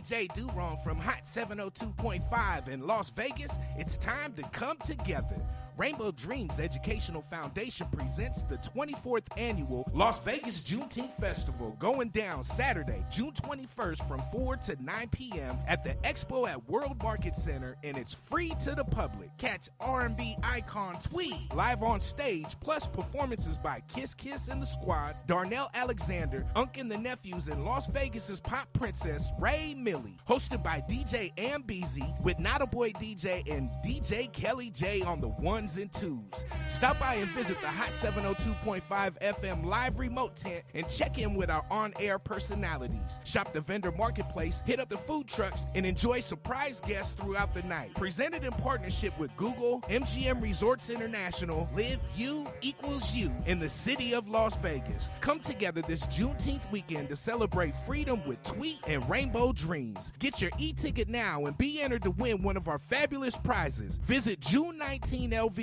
DJ Do-Wrong from Hot 702.5 in Las Vegas. It's time to come together. Rainbow Dreams Educational Foundation presents the 24th Annual Las Vegas Juneteenth Festival, going down Saturday, June 21st from 4 to 9 p.m. at the Expo at World Market Center, and it's free to the public. Catch R&B icon Tweed live on stage, plus performances by Kiss Kiss and the Squad, Darnell Alexander, Unk and the Nephews, and Las Vegas's pop princess, Ray Millie. Hosted by DJ Ambeezy, with Not a Boy DJ and DJ Kelly J on the ones and twos. Stop by and visit the Hot 702.5 FM live remote tent and check in with our on-air personalities. Shop the vendor marketplace, hit up the food trucks, and enjoy surprise guests throughout the night. Presented in partnership with Google, MGM Resorts International, Live You Equals You in the city of Las Vegas. Come together this Juneteenth weekend to celebrate freedom with Tweet and Rainbow Dreams. Get your e-ticket now and be entered to win one of our fabulous prizes. Visit June19LV.com.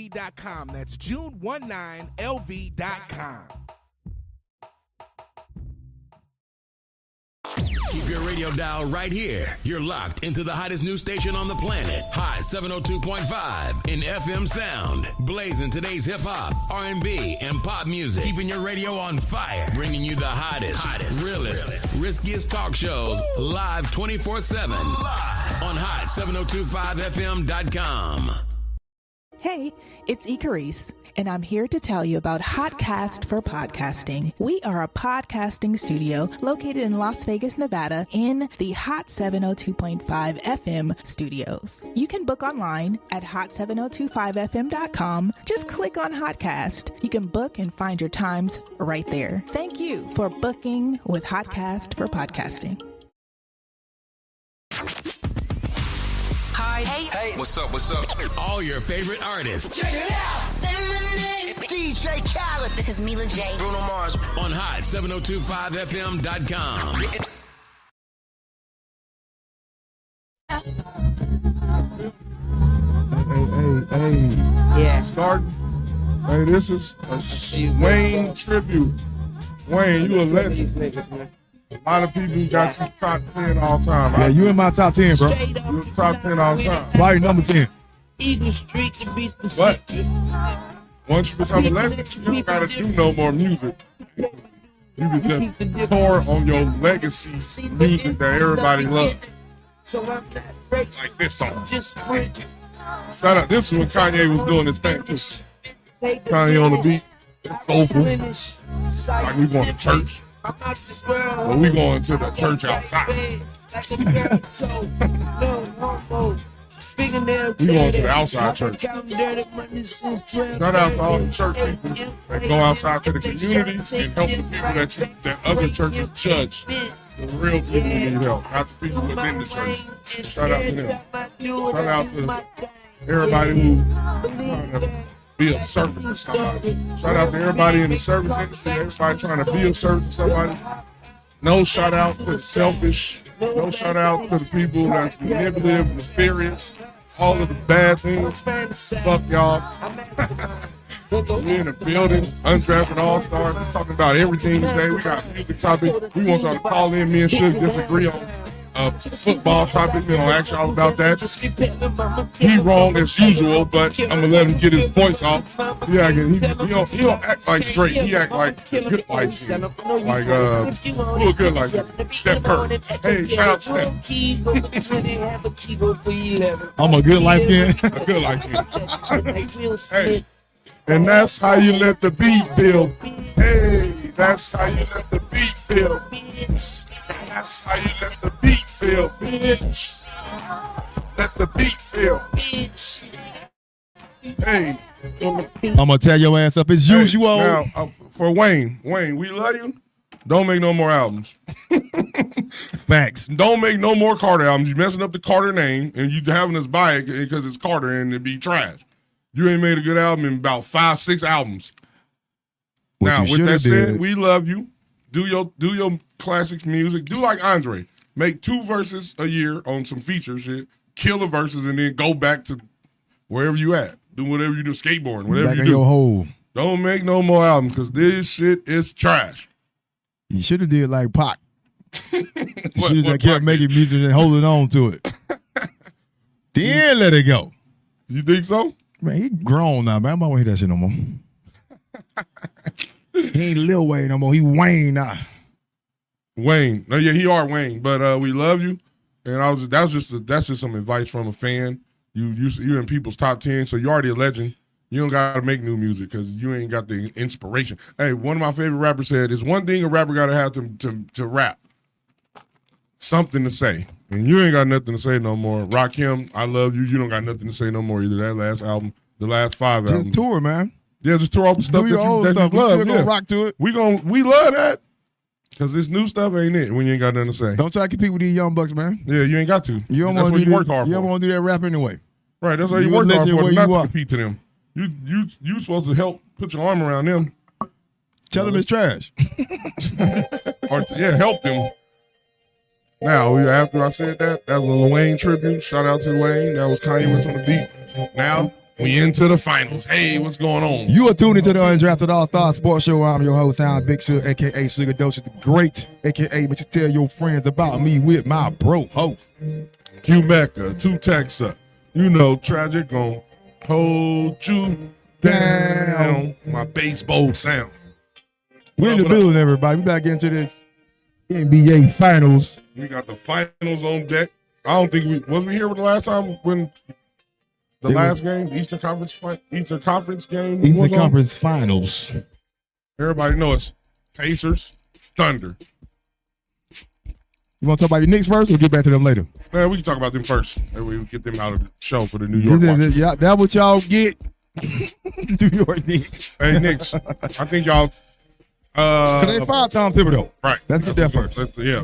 That's June19LV.com. Keep your radio dial right here. You're locked into the hottest news station on the planet. Hot 702.5 in FM sound. Blazing today's hip-hop, R&B, and pop music. Keeping your radio on fire. Bringing you the hottest, realest, riskiest talk shows live 24/7. Live on hot7025fm.com. Hey, it's Icarice, and I'm here to tell you about Hotcast for Podcasting. We are a podcasting studio located in Las Vegas, Nevada, in the Hot 702.5 FM studios. You can book online at hot7025fm.com. Just click on Hotcast. You can book and find your times right there. Thank you for booking with Hotcast for Podcasting. Hi. Hey. What's up? All your favorite artists. Check it out. Say my name. DJ Khaled. This is Mila J. Bruno Mars. On hot7025fm.com. Hey. Yeah. Start. Hey, this is a Wayne tribute. Wayne, you a legend. A lot of people got you top 10 all time. Yeah, you in my top 10, bro. You're top 10 all time. Why are you number 10? Eagle Street to be specific. But once you become a legend, you don't gotta do no more music. You can just pour on your legacy music that everybody loves. So I'm not racing. Like this song. Just sprint. Shout out, this is when Kanye was doing his thing too. Kanye on the beat. It's soulful. Like we going to church. But we going to the church outside. We going to the outside church. Shout out to all the church people that go outside to the community and help the people that other churches judge. The real people who need help, not the people within the church. Shout out to them. Shout out to everybody who trying to be of service to somebody. Shout out to everybody in the service industry, everybody trying to be of service to somebody. No shout out to the selfish. No shout out to the people that's manipulative, nefarious, all of the bad things. Fuck y'all. We in the building, Undrafted Allstarz. We're talking about everything today. We got music topics. We want y'all to call in. Me and Suge disagree on football topic. We gonna ask y'all about that. He wrong as usual, but I'm gonna let him get his voice off. Yeah, he don't act like Drake. He act like a good light skin. Like who a good light skin? Steph Curry. Hey, shout out to Steph. I'm a good light skin. A good light skin. Hey, and that's how you let the beat build. Hey, that's how you let the beat build. That's how you let the beat build, bitch. Let the beat build. Hey. I'm gonna tear your ass up as usual. Now, for Wayne, we love you. Don't make no more albums. Facts. Don't make no more Carter albums. You messing up the Carter name, and you having us buy it because it's Carter and it be trash. You ain't made a good album in about 5-6 albums. Now, with that said, we love you. Do your classics music. Do like Andre. Make 2 verses a year on some feature shit. Kill the verses and then go back to wherever you at. Do whatever you do, skateboarding, whatever back you in do. Your hole. Don't make no more albums because this shit is trash. You should have did like Pac. You should have kept making music and holding on to it. Then let it go. You think so? Man, he grown now, man. I don't want to hear that shit no more. He ain't Lil Wayne no more. He Wayne now. Wayne. No, yeah, he are Wayne. But we love you. And that's just some advice from a fan. You in people's top 10, so you're already a legend. You don't got to make new music because you ain't got the inspiration. Hey, one of my favorite rappers said, "There's one thing a rapper got to have to rap. Something to say." And you ain't got nothing to say no more. Rakim, I love you. You don't got nothing to say no more either. That last album, the last 5 albums. Just tour, man. Yeah, just tour all the stuff that you love. We're gonna rock to it. We love that. Because this new stuff ain't it when you ain't got nothing to say. Don't try to compete with these young bucks, man. Yeah, you ain't got to. You don't want to do that. You don't want to do that rap anyway. Right, that's why you work hard for, not to compete to them. You supposed to help put your arm around them. Tell them it's trash. Help them. Now, after I said that was a Lil Wayne tribute. Shout out to Wayne. That was Kanye West on the beat. Now, we into the finals. Hey, what's going on? You are tuned into the Undrafted Allstarz Sports Show. I'm your host, Sound Big Sugar, a.k.a. Sugar Dosha the Great, a.k.a. But you tell your friends about me with my bro host. Q Mecca, 2 Texas. You know, Tragic gon' hold you down. My baseball sound. We're in the building, everybody. We back into this NBA Finals. We got the finals on deck. I don't think was we here with the last time when the last game, the Eastern Conference game. Eastern Conference Finals. Everybody knows Pacers, Thunder. You want to talk about your Knicks first? We'll get back to them later. Man, we can talk about them first. And we get them out of the show for the New York watchers. Yeah, that's what y'all get. New York Knicks. Hey, Knicks. I think y'all. They fired Tom Thibodeau. Right. Let's get that first. Yeah.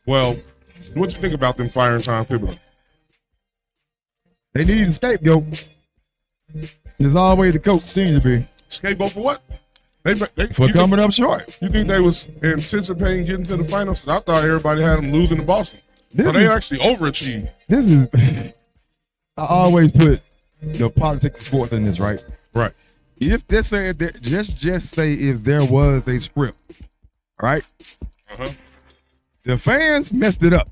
Well, what you think about them firing Tom Thibodeau? They needed a scapegoat. There's always the coach seems to be. Scapegoat for what? For coming up short. You think they was anticipating getting to the finals? I thought everybody had them losing to Boston. But they actually overachieved. This is. I always put the politics of sports in this, right? Right. If just say if there was a script, right? The fans messed it up.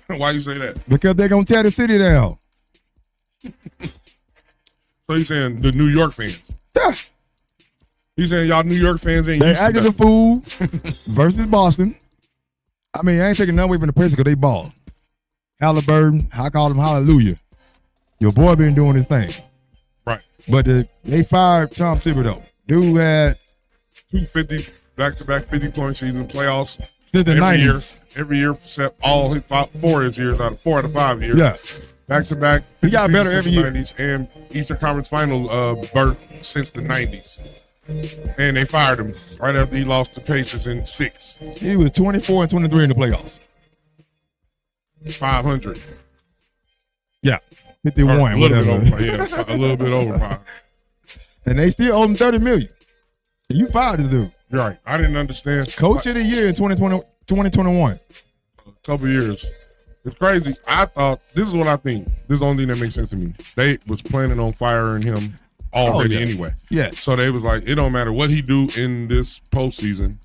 Why you say that? Because they're gonna tear the city down. So you saying the New York fans? Yeah. You saying y'all New York fans ain't they used to acted that? a fool versus Boston. I mean, I ain't taking none away from the Pacers because they ball. Halliburton, I call him Hallelujah. Your boy been doing his thing. Right. But they fired Tom Thibodeau. Dude had 250 back-to-back 50-point season playoffs. Since the 90s. Every year, except all 4 of his years out of 4 years. Yeah. Back-to-back. He got better every year. 90s and Eastern Conference Final berth since the 90s. And they fired him right after he lost to Pacers in 6. He was 24 and 23 in the playoffs. 500. Yeah. 51. A little bit over. Yeah, a little bit over 500. And they still owe him $30 million. And you fired this dude. Right. I didn't understand. Coach of the year in 2021. A couple years. It's crazy. I thought, this is what I think. This is the only thing that makes sense to me. They was planning on firing him already anyway. Yeah. So they was like, it don't matter what he do in this postseason.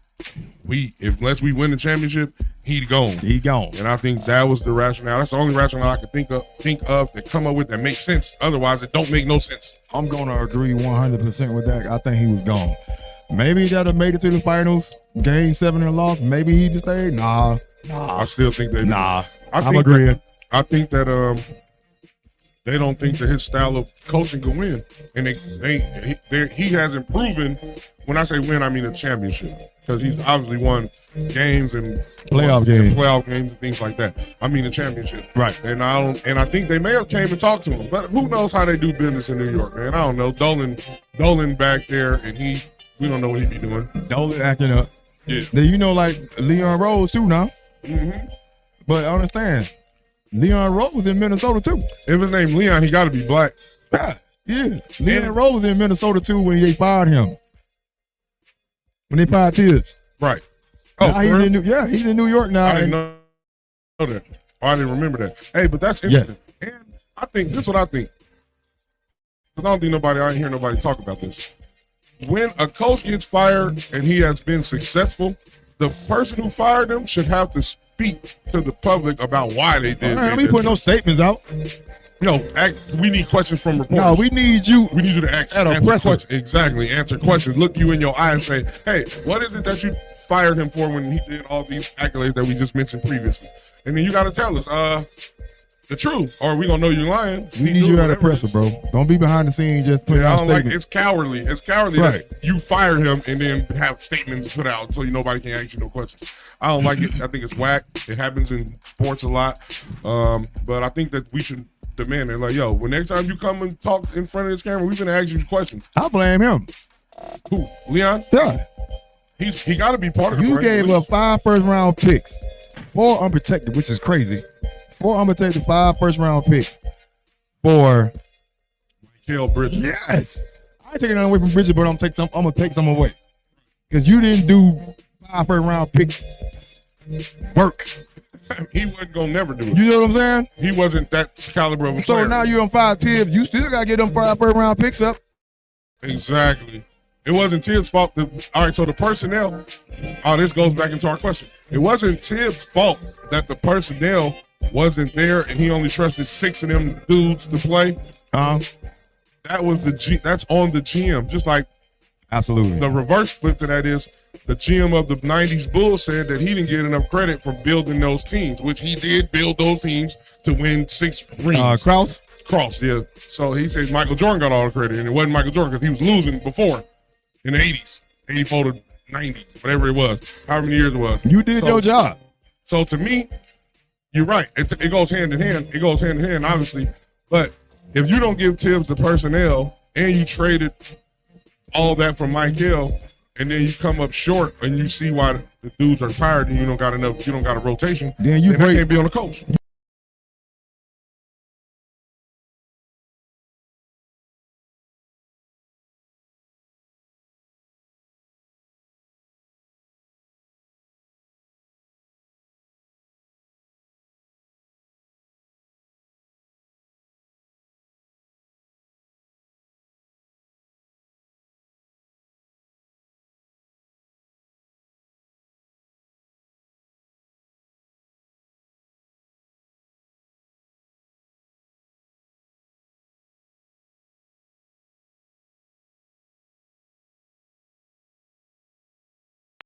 Unless we win the championship, he gone. He gone. And I think that was the rationale. That's the only rationale I could think of that come up with that makes sense. Otherwise, it don't make no sense. I'm gonna agree 100% with that. I think he was gone. Maybe that'd have made it to the finals, game 7 and lost. Maybe he just stayed. Nah. I still think they. Nah. I'm agreeing. I think that they don't think that his style of coaching can win, and he hasn't proven. When I say win, I mean a championship, because he's obviously won games and playoff games and things like that. I mean a championship, right? And I think they may have came and talked to him, but who knows how they do business in New York, man? I don't know. Dolan back there, and we don't know what he be doing. Dolan acting up. Yeah. Then like Leon Rose too now. Mm-hmm. But I understand. Leon Rose was in Minnesota too. If his name Leon, he got to be black. Yeah. Leon Rose was in Minnesota too when they fired him. When they fired Tibbs. Right. He's in New York now. I didn't know that. I didn't remember that. Hey, but that's interesting. Yes. And I think this is what I think. Because I didn't hear nobody talk about this. When a coach gets fired and he has been successful, the person who fired them should have to speak to the public about why they did. Let me put no statements out. No, we need questions from reporters. No, we need you. We need you to answer questions. Exactly, answer questions. Look you in your eye and say, "Hey, what is it that you fired him for when he did all these accolades that we just mentioned previously?" And then you got to tell us the truth, or we gonna know you're lying. We need you at a presser, bro. Don't be behind the scenes just putting out statements. It's cowardly. It's cowardly that you fire him and then have statements put out so nobody can ask you no questions. I don't like it. I think it's whack. It happens in sports a lot, but I think that we should demand it. Like, yo, when next time you come and talk in front of this camera, we're gonna ask you questions. I blame him. Who? Leon? Yeah. He got to be part of it. You gave up 5 first-round picks, 4 unprotected, which is crazy. 4 unprotected, 5 first-round picks for Mikal Bridges. Yes. I ain't taking nothing away from Bridges, but I'm gonna take some away. Because you didn't do 5 first-round picks work. He wasn't gonna never do it. You know what I'm saying? He wasn't that caliber of a player. So now you're on 5 Tibbs. You still gotta get them 5 first-round picks up. Exactly. It wasn't Tibbs' fault. All right, so the personnel. Oh, this goes back into our question. It wasn't Tibbs' fault that the personnel wasn't there and he only trusted 6 of them dudes to play. That was that's on the GM. Just like absolutely. The reverse flip to that is the GM of the 90s Bulls said that he didn't get enough credit for building those teams, which he did build those teams to win 6 rings. Cross, yeah. So he says Michael Jordan got all the credit, and it wasn't Michael Jordan because he was losing before in the 80s, 84 to 90, whatever it was, however many years it was. You did your job. So to me, you're right. It goes hand in hand. It goes hand in hand, obviously. But if you don't give Tibbs the personnel and you traded all that from Mikal, and then you come up short and you see why the dudes are tired and you don't got a rotation, then that can't be on the coach.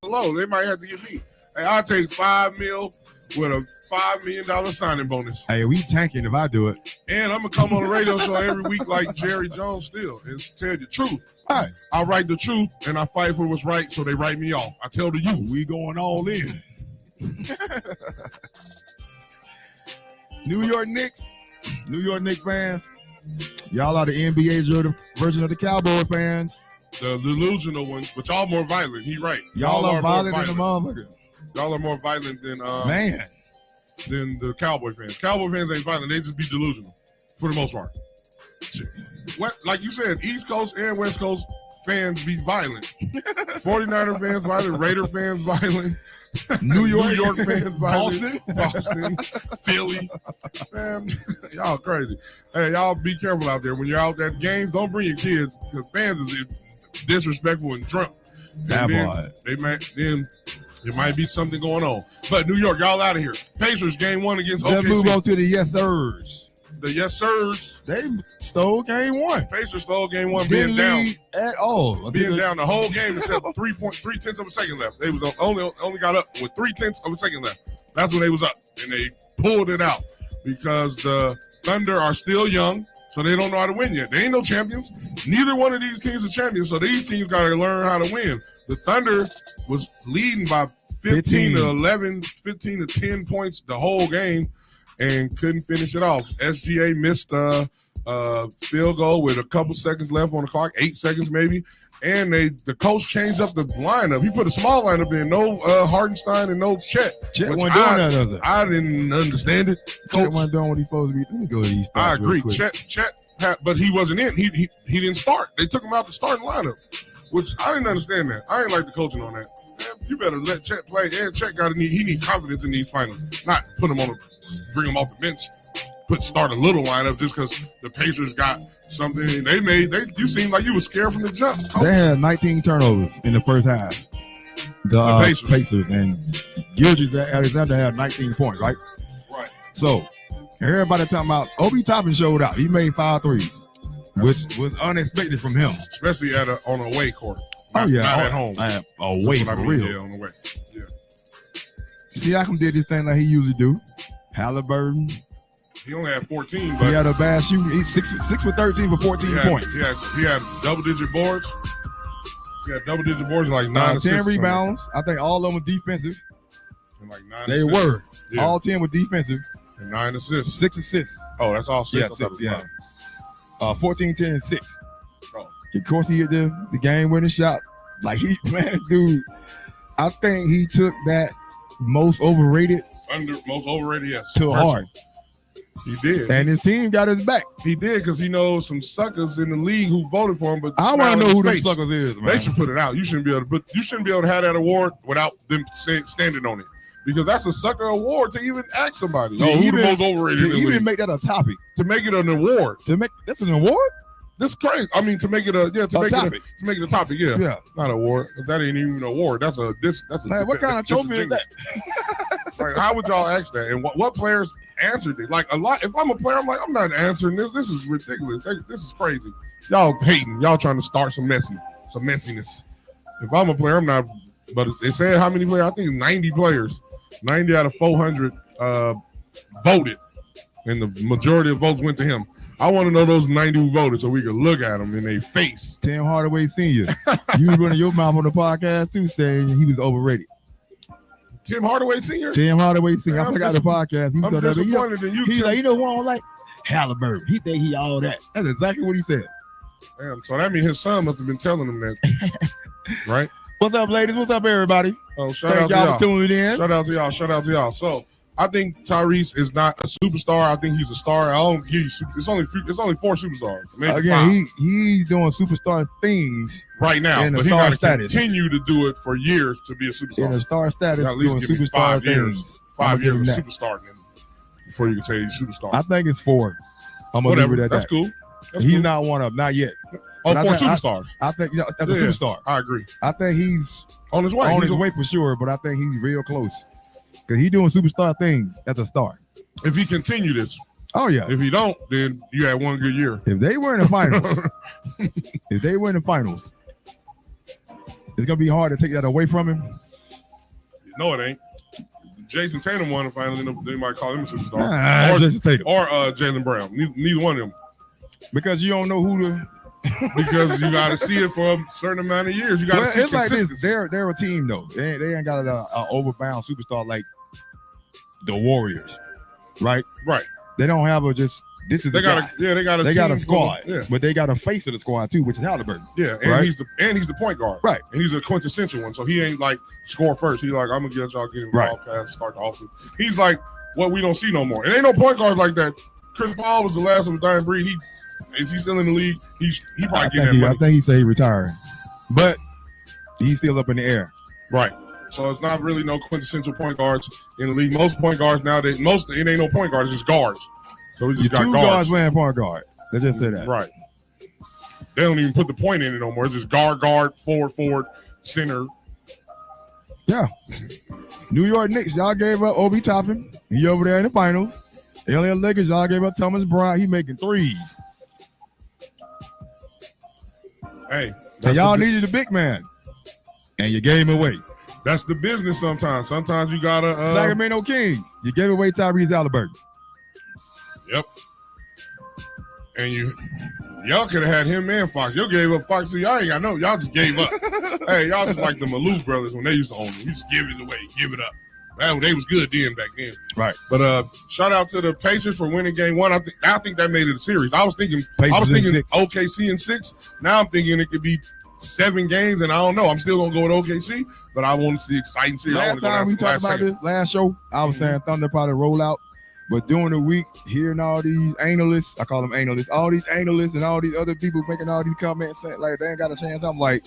Low. They might have to give me. Hey, I'll take $5 million with a $5 million signing bonus. Hey, we tanking if I do it. And I'm gonna come on the radio show every week like Jerry Jones still and tell you the truth. All right. I write the truth and I fight for what's right, so they write me off. I tell the youth. We going all in. New York Knicks fans. Y'all are the NBA version of the Cowboy fans. The delusional ones, but y'all more violent. He right. Y'all are violent than the motherfucker. Y'all are more violent than than the Cowboy fans. Cowboy fans ain't violent. They just be delusional for the most part. What, like you said, East Coast and West Coast fans be violent. 49er fans violent. Raider fans violent. New York fans violent. Boston, Philly. Man, y'all crazy. Hey, y'all be careful out there. When you're out at games, don't bring your kids because fans is disrespectful and drunk. There might be something going on. But New York, y'all out of here. Pacers game 1 against OKC. Let's move on to the yes sirs. The yes sirs. They stole game 1. Pacers stole game 1, Didn't being down at all. Being down the whole game except 3.3 of a second left. They was only got up with 3/10 of a second left. That's when they was up, and they pulled it out because the Thunder are still young. So they don't know how to win yet. They ain't no champions. Neither one of these teams are champions. So these teams got to learn how to win. The Thunder was leading by 15 to 10 points the whole game and couldn't finish it off. SGA missed a field goal with a couple seconds left on the clock, 8 seconds maybe. And the coach changed up the lineup. He put a small lineup in, no Hartenstein and no Chet. Chet wasn't doing that other. I didn't understand it. Chet wasn't doing what he's supposed to be. Let me go to these stats. I agree. Chet, but he wasn't in. He didn't start. They took him out the starting lineup, which I didn't understand that. I didn't like the coaching on that. Man, you better let Chet play. And Chet he need confidence in these finals, not put him bring him off the bench. Start a little lineup just because the Pacers got something they made. You seemed like you were scared from the jump. They had 19 turnovers in the first half. The Pacers. Pacers. And Gilgeous-Alexander had 19 points, right? Right. So everybody talking about Obi Toppin showed out. He made 5 threes, which was unexpected from him. Especially on a away court. Not at home. Away for real. Yeah, on the way. Yeah. Siakam did this thing like he usually do. Halliburton. He only had 14, but He had a bad shooting. He 6 for 13 for 14 points. He had double-digit boards. He had double-digit boards and like 9 assists. 10 rebounds. I think all of them were defensive. And like 9 They assists. were. Yeah. All 10 were defensive. And 9 assists. 6 assists. Oh, that's all 6? Yeah, 6, yeah. 14, 10, and 6. Oh. Of course, he hit the game-winning shot. Like, dude, I think he took that most overrated yes. to heart. He did. And his team got his back. He did because he knows some suckers in the league who voted for him. But I want to know who them suckers is, man. They should put it out. You shouldn't be able to have that award without them standing on it. Because that's a sucker award to even ask somebody. To who the most overrated in the league. Even make that a topic. To make it an award. That's an award? That's crazy. I mean, to make it a topic. Yeah. Yeah. Not an award. That ain't even an award. That's a Man, what kind of trophy is that? Like, how would y'all ask that? And what players answered it? Like, a lot. If I'm a player, I'm like, I'm not answering this. This is ridiculous. This is crazy. Y'all hating. Y'all trying to start some messiness. If I'm a player, I'm not. But they said how many players? I think 90 players. 90 out of 400 voted, and the majority of votes went to him. I want to know those 90 who voted so we can look at them in their face. Tim Hardaway Sr. You was running your mouth on the podcast too, saying he was overrated. Tim Hardaway Sr.? Tim Hardaway Sr. I forgot the podcast. I'm disappointed in you. He's like, you know who I don't like? Halliburton. He think he all that. That's exactly what he said. Damn, so that means his son must have been telling him that. Right? What's up, ladies? What's up, everybody? Oh, shout Thank out y'all to for tuning in. Shout out to y'all. So I think Tyrese is not a superstar. I think he's a star. I don't give you. It's only 4 superstars. Maybe Again, 5. he's doing superstar things right now, in but a he star got to status. continue to do it for years to be a superstar. In a star status, At least doing give me superstar 5 years. things. 5 years of that. superstar before you can say he's a superstar. I think it's 4. I'm gonna Whatever. leave it at That's that. cool. He's not one of them, not yet. Oh, But 4 I think- superstars. I think that's a superstar. I agree. I think he's On his way. on his way for sure, but I think he's real close because he's doing superstar things as a star. If he continue this. Oh yeah. If he don't, then you had one good year. If they were in the finals, it's gonna be hard to take that away from him. No, it ain't. Jason Tatum won the finals, and they might call him a superstar. Or Jaylen Brown. Neither one of them. Because you don't know who to. Because you got to see it for a certain amount of years. You got to see it's like consistency. this. They're a team though. They ain't got an overbound superstar like the Warriors, right? Right. They don't have a just. This is They got a squad, yeah. but they got a face of the squad too, which is Halliburton. Yeah, and right? he's the point guard, right? And he's a quintessential one, so he ain't like score first. He's like, I'm gonna get y'all getting ball pass, start the offense. He's like what we don't see no more. And ain't no point guards like that. Chris Paul was the last of a dying breed. Is he still in the league? He probably getting that money. I think he said he retired, but he's still up in the air. Right. So it's not really no quintessential point guards in the league. Most point guards nowadays, it ain't no point guards, it's just guards. So we just got two guards playing point guard. They just say that. Right. They don't even put the point in it no more. It's just guard, forward, center. Yeah. New York Knicks, y'all gave up Obi Toppin. He over there in the finals. LA Lakers, y'all gave up Thomas Bryant. He making threes. Hey. And y'all needed a big man. And you gave him away. That's the business sometimes. Sometimes you got to... Sacramento Kings, you gave away Tyrese Halliburton. Yep. And y'all could have had him and Fox. You gave up Fox too. Y'all ain't got no. Y'all just gave up. Hey, y'all just like the Malou brothers when they used to own it. You just give it away, give it up. They was good then back then. Right. But shout out to the Pacers for winning game 1. I think that made it a series. I was thinking OKC in 6. Now I'm thinking it could be 7 games, and I don't know. I'm still gonna go with OKC, but I want to see exciting series. Last time we talked about this last show, I was saying Thunder probably roll out. But during the week, hearing all these analysts, I call them analysts, all these analysts and all these other people making all these comments saying like they ain't got a chance. I'm like,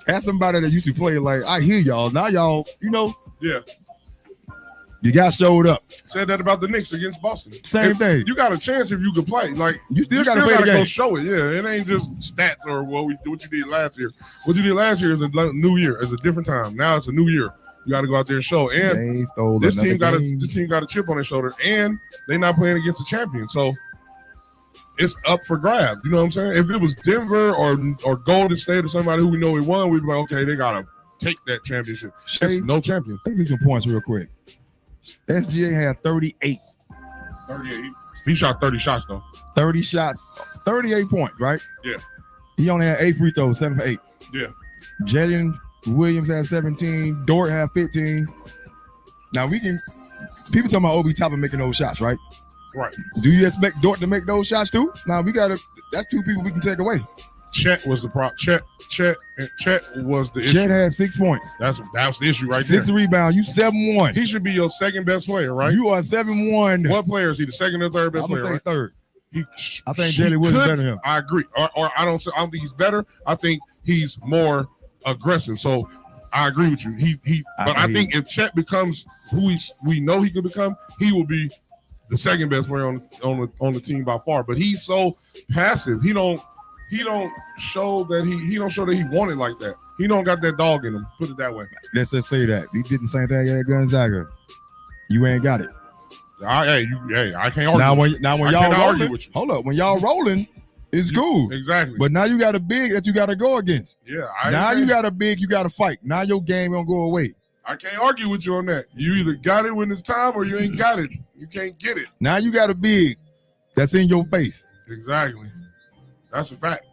ask somebody that used to play, like, I hear y'all. Now y'all, Yeah. You got showed up. Said that about the Knicks against Boston. Same thing. You got a chance if you could play. Like you still got to go show it. Yeah, it ain't just stats or what you did last year. What you did last year is a new year. It's a different time. Now it's a new year. You got to go out there and show. And this team got a chip on their shoulder, and they're not playing against the champion. So it's up for grabs. You know what I'm saying? If it was Denver or Golden State or somebody who we know we won, we'd be like, okay, they gotta take that championship. It's no champion. Let me get some points real quick. SGA had 38. 38. He shot 30 shots though. 30 shots, 38 points, right? Yeah. He only had 8 free throws, 7 for 8. Yeah. Jalen Williams had 17. Dort had 15. Now people talking about Obi Toppin making those shots, right? Right. Do you expect Dort to make those shots too? Now that's 2 people we can take away. Chet was the problem. Chet was the issue. Chet had 6 points. That's the issue right 6 there. rebounds. You 7-1. He should be your second best player, right? You are 7-1. What player is he? The second or third best player? I'm gonna say third. I think Jalen Williams better than him. I agree. Or I don't think he's better. I think he's more aggressive. So I agree with you. I think if Chet becomes who we know he could become, he will be the second best player on the team by far. But he's so passive. He don't show that he wanted like that. He don't got that dog in him. Put it that way. Let's just say that he did the same thing at Gonzaga. You ain't got it. I can't argue. Now when y'all rolling, hold up. When y'all rolling, it's cool. Exactly. But now you got a big that you got to go against. Yeah. You got a big you got to fight. Now your game gonna go away. I can't argue with you on that. You either got it when it's time or you ain't got it. You can't get it. Now you got a big that's in your face. Exactly. That's a fact.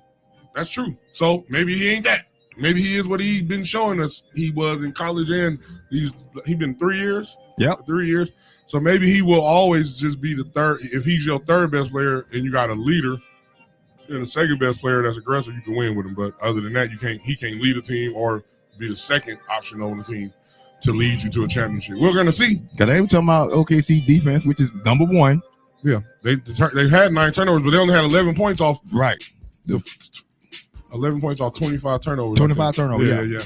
That's true. So maybe he ain't that. Maybe he is what he's been showing us he was in college, and he's been 3 years. Yep. 3 years. So maybe he will always just be the third. If he's your third best player and you got a leader and a second best player that's aggressive, you can win with him. But other than that, he can't lead a team or be the second option on the team to lead you to a championship. We're gonna see. Because they were talking about OKC defense, which is number 1. Yeah, they had 9 turnovers, but they only had 11 points off. Right. 11 points off 25 turnovers. 25 turnovers. Yeah.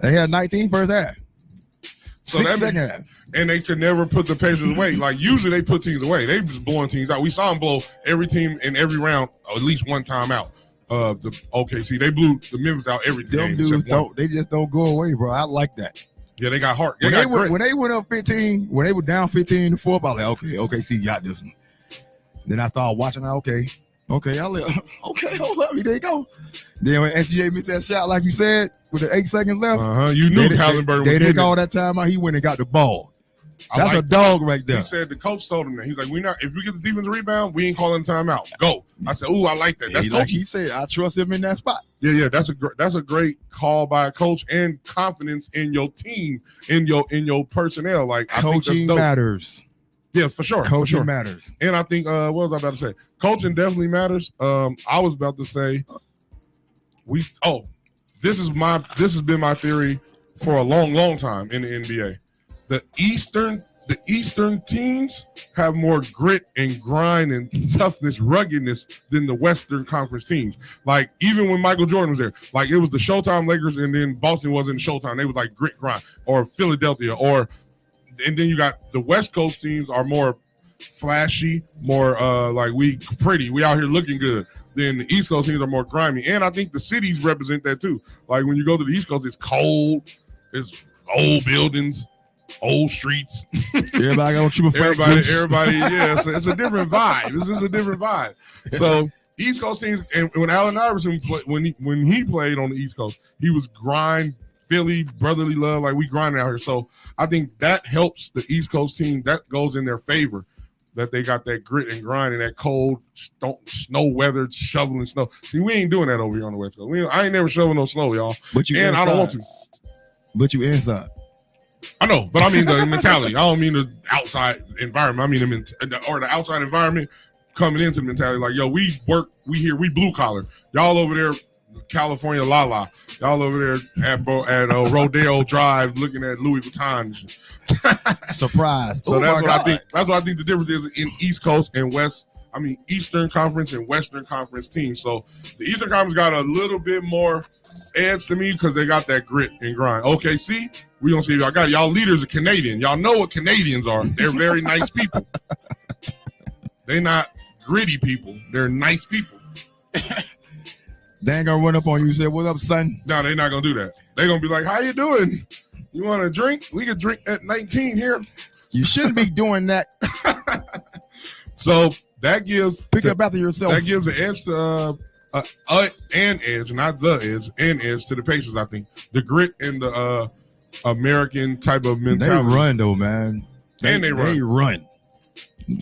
They had 19 first half. So 6 second half. And they could never put the Pacers away. Like usually they put teams away. They just blowing teams out. We saw them blow every team in every round at least one time out. The OKC, they blew the Memphis out every game. Them dudes they just don't go away, bro. I like that. Yeah, they got heart. When they went up 15, when they were down 15-4, I was like, okay, OKC got this one. Then I started watching. Okay, hold up, there you go. Then when SGA missed that shot, like you said, with the 8 seconds left, you knew Hallenberg was they didn't all that time out. He went and got the ball. That's a dog right there. He said the coach told him that. He's like, if we get the defensive rebound, we ain't calling timeout. Go. I said, ooh, I like that. That's coach. He said, I trust him in that spot. Yeah. That's a great call by a coach and confidence in your team, in your personnel. Like coaching matters. Yeah, for sure. Coaching matters. And I think what was I about to say? Coaching definitely matters. I was about to say this has been my theory for a long time in the NBA. The Eastern teams have more grit and grind and toughness, ruggedness than the Western Conference teams. Like even when Michael Jordan was there, like it was the Showtime Lakers, and then Boston wasn't Showtime. They was like grit, grind, or Philadelphia, and then you got the West Coast teams are more flashy, more like we out here looking good. Then the East Coast teams are more grimy, and I think the cities represent that too. Like when you go to the East Coast, it's cold, it's old buildings. Old streets. Everybody got you. Everybody. Yeah, it's a different vibe. It's just a different vibe. So East Coast teams, and when Allen Iverson when he played on the East Coast, he was grind, Philly, brotherly love, like we grinding out here. So I think that helps the East Coast team. That goes in their favor. That they got that grit and grind and that cold, snow weather, shoveling snow. See, we ain't doing that over here on the West Coast. I ain't never shoveling no snow, y'all. And I don't want to. But you inside. I know, but I mean the mentality. I don't mean the outside environment. I mean the outside environment coming into the mentality. Like, yo, we work, we here, we blue collar. Y'all over there, California, la. Y'all over there at Rodeo Drive, looking at Louis Vuitton. Surprise! So that's what I think. That's what I think the difference is in East Coast and West. Eastern Conference and Western Conference teams. So the Eastern Conference got a little bit more edge to me because they got that grit and grind. OKC, we don't see y'all leaders are Canadian. Y'all know what Canadians are. They're very nice people. They're not gritty people. They're nice people. They ain't gonna run up on you and say, "What up, son?" No, they're not gonna do that. They're gonna be like, "How you doing? You want a drink? We could drink at 19 here." You shouldn't be doing that. So that gives pick up after yourself. That gives an edge to an edge, not the edge, an edge to the Pacers. I think the grit and the American type of mentality. They run though, man. They run.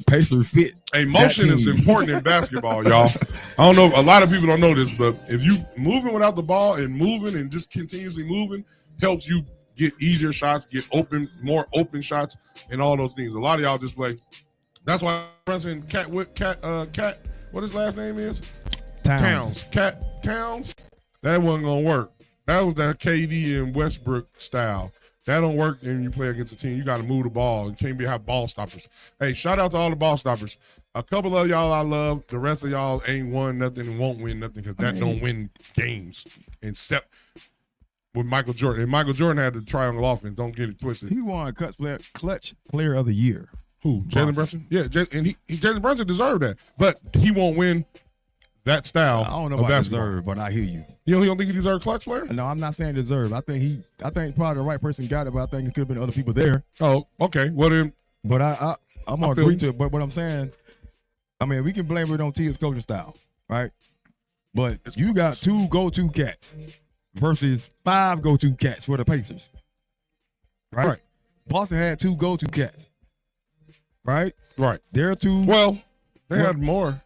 Pacers fit. Hey, motion is important in basketball, y'all. I don't know. A lot of people don't know this, but if you moving without the ball and moving and just continuously moving helps you get easier shots, get more open shots, and all those things. A lot of y'all just play. That's why Brunson Cat, what his last name is? Towns. Towns. That wasn't gonna work. That was that KD and Westbrook style. That don't work when you play against a team. You got to move the ball. You can't have ball stoppers. Hey, shout out to all the ball stoppers. A couple of y'all I love. The rest of y'all ain't won nothing and won't win nothing because that don't win games. Except with Michael Jordan. And Michael Jordan had the triangle offense. Don't get it twisted. He won clutch player of the year. Who? Jalen Brunson? Yeah, and Jalen Brunson deserved that. But he won't win that style. I don't know about deserve, but I hear you. You don't think he deserved clutch player? No, I'm not saying deserve. I think probably the right person got it, but I think it could have been other people there. Oh, okay. Well then, but I'm gonna agree to it. But what I'm saying, we can blame it on T's coaching style, right? But you got 2 go-to cats versus 5 go-to cats for the Pacers, right? Boston had 2 go-to cats, right? Right. There are 2. Well, they had more.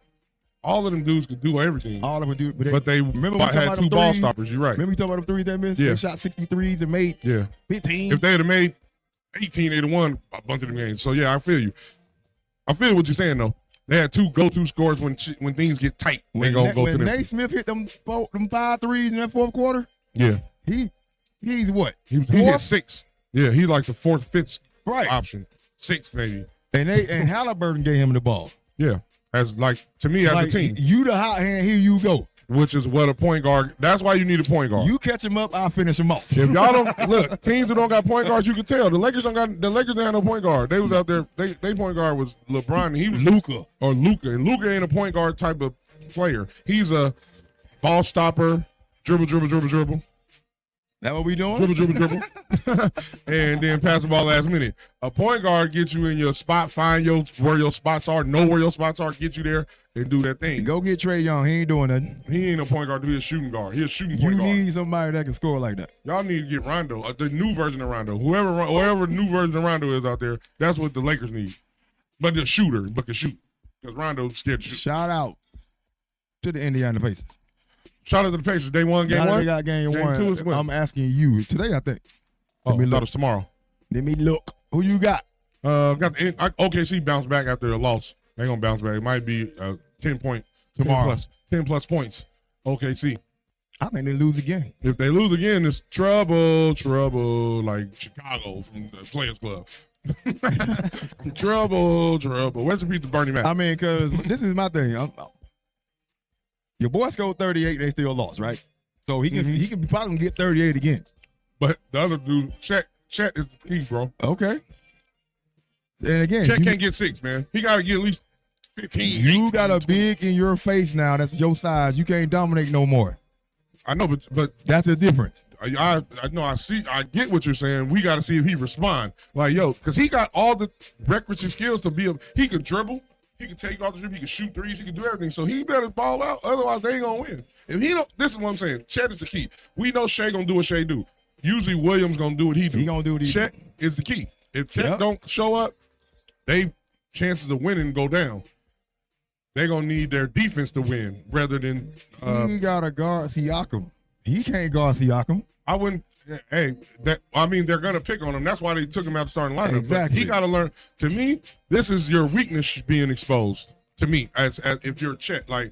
All of them dudes could do everything. All of them do, but they had 2 ball stoppers. You're right. Remember you talking about the 3s they missed? Yeah. They shot 63s and made 15. If they had made 18, they'd have won a bunch of them games. So yeah, I feel you. I feel what you're saying though. They had 2 go-to scores when things get tight. When Naismith hit them 5 threes in that fourth quarter. Yeah. He's what? He hit 6. Yeah, he like the 4th, 5th option. 6 maybe. And Halliburton gave him the ball. Yeah. As like to me as a team. You the hot hand, here you go. Which is what a point guard. That's why you need a point guard. You catch him up, I'll finish him off. If y'all don't look, teams that don't got point guards, you can tell. The Lakers didn't have no point guard. They was out there. They point guard was LeBron. And he was Luka. And Luka ain't a point guard type of player. He's a ball stopper, dribble. That what we doing? Dribble. And then pass the ball last minute. A point guard gets you in your spot, find where your spots are, know where your spots are, get you there, and do that thing. Go get Trae Young. He ain't doing nothing. He ain't a point guard. He's a shooting guard. He's a shooting point guard. You need somebody that can score like that. Y'all need to get Rondo, the new version of Rondo. Whoever new version of Rondo is out there, that's what the Lakers need. But the shooter, but can shoot. Because Rondo's scared to shoot. Shout out to the Indiana Pacers. Shout out to the Pacers. They won game 1. They got game 1. 2 is when? I'm asking you today. I think. I thought it's tomorrow. Let me look. Who you got? OKC bounced back after the loss. They gonna bounce back. It might be 10 tomorrow. 10 plus points. OKC. I think they lose again. If they lose again, it's trouble. Like Chicago from the Players Club. Trouble. Where's the piece of Bernie Mac? Because this is my thing. Your boy scored 38, they still lost, right? So he can probably get 38 again. But the other dude, Chet is the key, bro. Okay. And again, Chet can't get 6, man. He got to get at least 15. You 18, got a 20. big in your face now. That's your size. You can't dominate no more. I know, but that's the difference. I know. I get what you're saying. We got to see if he respond. Like, because he got all the requisite skills to be he could dribble. He can take off the dribble. He can shoot threes. He can do everything. So he better ball out. Otherwise, they ain't going to win. If he don't, this is what I'm saying. Chet is the key. We know Shea going to do what Shea do. Usually, Williams going to do what he do. He going to do what he do. Chet is the key. If Chet don't show up, they chances of winning go down. They're going to need their defense to win rather than. He got to guard Siakam. He can't guard Siakam. I wouldn't. Hey, they're going to pick on him. That's why they took him out the starting lineup. Exactly. But he got to learn. To me, this is your weakness being exposed. To me, as if you're Chet, like,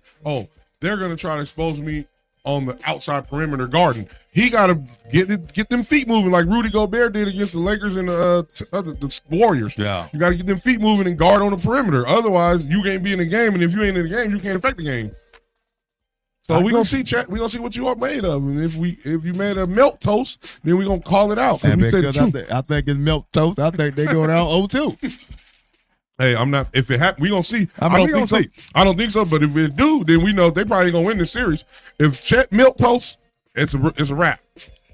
they're going to try to expose me on the outside perimeter guarding. He got to get them feet moving like Rudy Gobert did against the Lakers and the Warriors. Yeah. You got to get them feet moving and guard on the perimeter. Otherwise, you can't be in the game, and if you ain't in the game, you can't affect the game. So we're gonna see, chat. We're gonna see what you are made of, and if you made a milk toast, then we're gonna call it out. And because I think it's milk toast. I think they go down 0-2. Hey, I'm not. If it happens, we gonna see. I don't think so. I don't think so. But if it do, then we know they probably gonna win this series. If Chet milk toast, it's a wrap.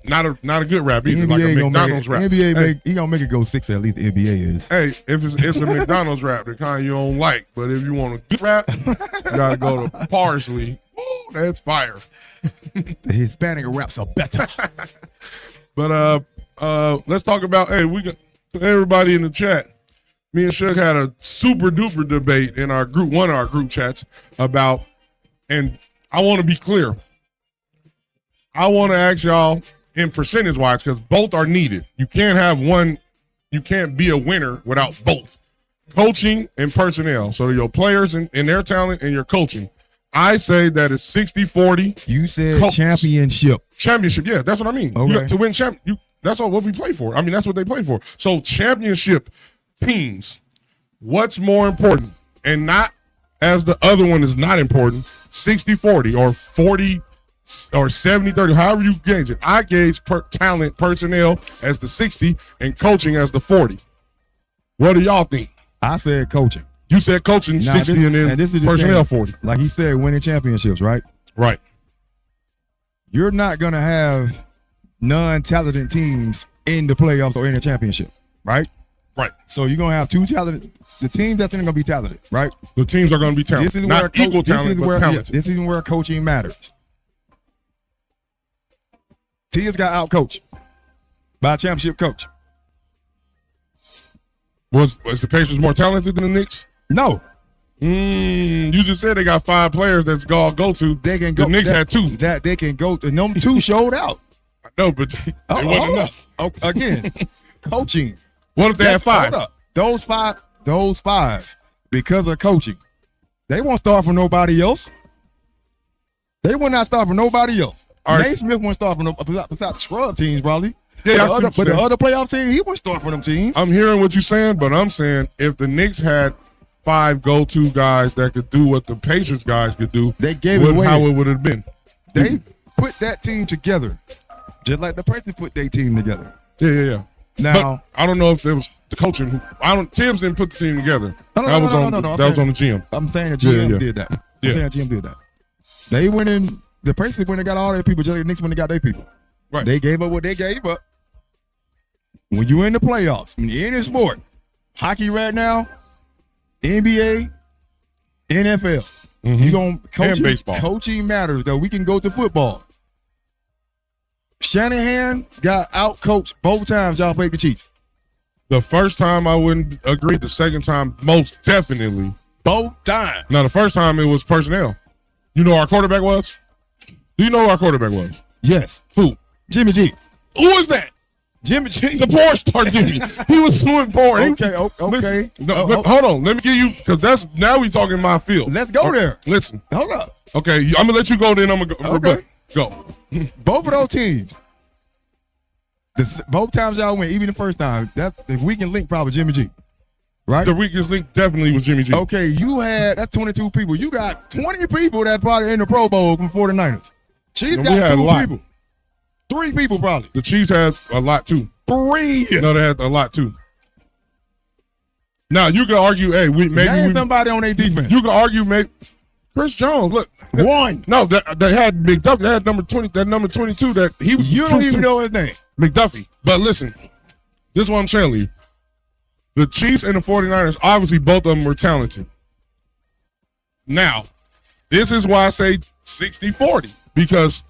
Not a good rap either. Like a McDonald's rap. He gonna make it go 6. At least the NBA is. Hey, if it's a McDonald's rap, the kind you don't like. But if you want a good rap, you gotta go to Parsley. Ooh, that's fire. The Hispanic raps are better. But let's talk about. Hey, we got everybody in the chat. Me and Suge had a super duper debate in our group, one of our group chats about, and I want to be clear. I want to ask y'all in percentage wise, because both are needed. You can't have one, you can't be a winner without both. Coaching and personnel. So your players and their talent and your coaching. I say that it's 60-40. You said championship. Championship, yeah, that's what I mean. Okay. To win that's all what we play for. I mean, that's what they play for. So championship teams, what's more important? And not as the other one is not important, 60-40 or 40 or 70-30, however you gauge it. I gauge talent, personnel as the 60 and coaching as the 40. What do y'all think? I said coaching. You said coaching 60 and then this is personnel thing. 40. Like he said, winning championships, right? Right. You're not going to have non-talented teams in the playoffs or in the championship, right? Right. So you're going to have two talented. The teams that's going to be talented, right? The teams are going to be talented. This is not where equal talent, but talented. This is where coaching matters. Teams got out-coached by a championship coach. Was the Pacers more talented than the Knicks? No. You just said they got 5 players that's gonna go to. They can go. The Knicks had 2. That they can go. And them 2 showed out. I know, but it wasn't enough. Again, coaching. What if they had 5? Hold up. Those five, because of coaching, they won't start for nobody else. They will not start for nobody else. Right. Nate Smith won't start for nobody besides scrub teams, probably. Yeah, but the other playoff team, he won't start for them teams. I'm hearing what you're saying, but I'm saying if the Knicks had 5 go-to guys that could do what the Pacers guys could do, they gave it away. How it would have been. They put that team together, just like the Pacers put their team together. Yeah. Now, but I don't know if it was the coaching. Tibbs didn't put the team together. No. That was on the GM. I'm saying the GM did that. I'm saying the GM did that. They went in. The Pacers when they got all their people, just like the Knicks when they got their people. Right. They gave up what they gave up. When you're in the playoffs, when you're in the sport, hockey right now, NBA, NFL, you're going to coach and baseball. Coaching matters, though. We can go to football. Shanahan got out-coached both times y'all played the Chiefs. The first time I wouldn't agree. The second time, most definitely. Both times. Now, the first time it was personnel. You know who our quarterback was? Do you know who our quarterback was? Yes. Who? Jimmy G. Who was that? Jimmy G. The porn star Jimmy. He was doing porn. Okay. But hold on. Let me give you, because now we talking my field. Let's go there. Listen. Hold up. Okay, I'm going to let you go, then I'm going to go. Okay. Go. Both of those teams, both times y'all went, even the first time, the weakest link probably Jimmy G. Right? The weakest link definitely was Jimmy G. Okay, that's 22 people. You got 20 people that probably in the Pro Bowl from 49ers. Chiefs got 2 people. 3 people probably. The Chiefs had a lot too. 3. No, they had a lot too. Now you can argue, hey, maybe somebody on their defense. You can argue, maybe Chris Jones. Look, 1. No, they had McDuffie. They had number 20. That number 22. That he was. You don't even know his name, McDuffie. But listen, this is what I'm telling you. The Chiefs and the 49ers, obviously, both of them were talented. Now, this is why I say 60-40 because,